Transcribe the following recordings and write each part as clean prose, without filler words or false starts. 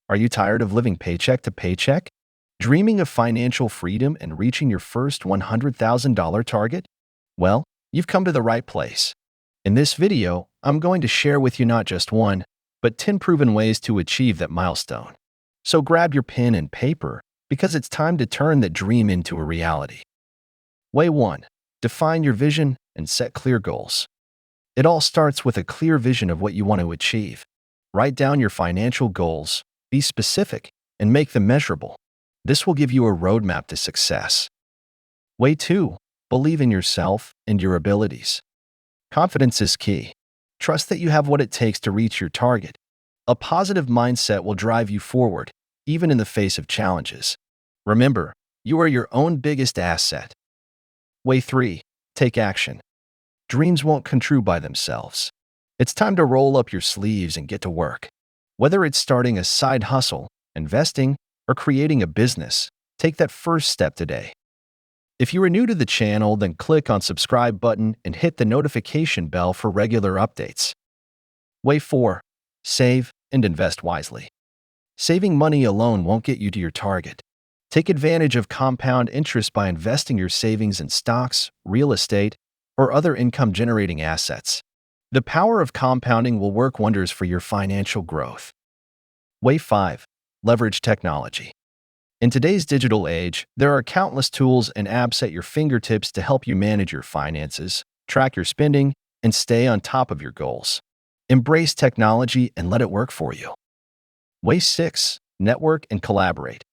Are you tired of living paycheck to paycheck? Dreaming of financial freedom and reaching your first $100,000 target? Well, you've come to the right place. In this video, I'm going to share with you not just one, but 10 proven ways to achieve that milestone. So grab your pen and paper because it's time to turn that dream into a reality. Way 1. Define your vision and set clear goals. It all starts with a clear vision of what you want to achieve. Write down your financial goals, be specific, and make them measurable. This will give you a roadmap to success. Way 2. Believe in yourself and your abilities. Confidence is key. Trust that you have what it takes to reach your target. A positive mindset will drive you forward, even in the face of challenges. Remember, you are your own biggest asset. Way 3. Take action. Dreams won't come true by themselves. It's time to roll up your sleeves and get to work. Whether it's starting a side hustle, investing, or creating a business, take that first step today. If you are new to the channel, then click on subscribe button and hit the notification bell for regular updates. Way 4. Save and invest wisely. Saving money alone won't get you to your target. Take advantage of compound interest by investing your savings in stocks, real estate, or other income-generating assets. The power of compounding will work wonders for your financial growth. Way 5. Leverage technology. In today's digital age, there are countless tools and apps at your fingertips to help you manage your finances, track your spending, and stay on top of your goals. Embrace technology and let it work for you. Way 6. Network and collaborate.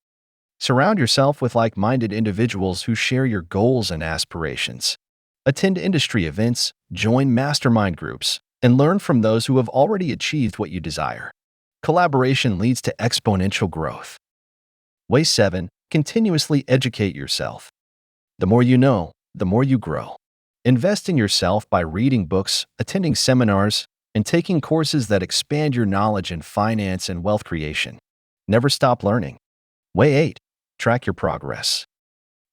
Surround yourself with like-minded individuals who share your goals and aspirations. Attend industry events, join mastermind groups, and learn from those who have already achieved what you desire. Collaboration leads to exponential growth. Way 7. Continuously educate yourself. The more you know, the more you grow. Invest in yourself by reading books, attending seminars, and taking courses that expand your knowledge in finance and wealth creation. Never stop learning. Way 8. Track your progress.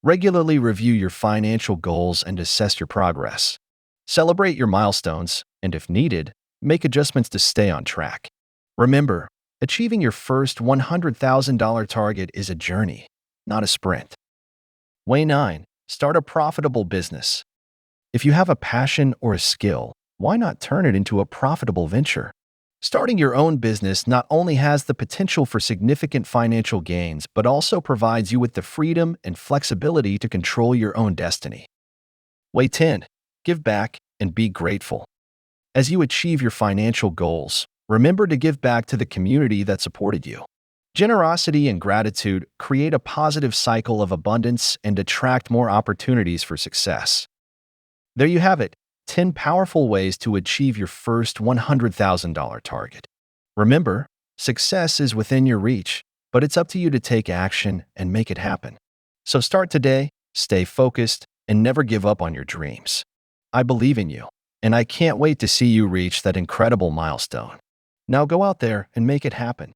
Regularly review your financial goals and assess your progress. Celebrate your milestones, and if needed, make adjustments to stay on track. Remember, achieving your first $100,000 target is a journey, not a sprint. Way 9. Start a profitable business. If you have a passion or a skill, why not turn it into a profitable venture? Starting your own business not only has the potential for significant financial gains, but also provides you with the freedom and flexibility to control your own destiny. Way 10. Give back and be grateful. As you achieve your financial goals, remember to give back to the community that supported you. Generosity and gratitude create a positive cycle of abundance and attract more opportunities for success. There you have it. 10 powerful ways to achieve your first $100,000 target. Remember, success is within your reach, but it's up to you to take action and make it happen. So start today, stay focused, and never give up on your dreams. I believe in you, and I can't wait to see you reach that incredible milestone. Now go out there and make it happen.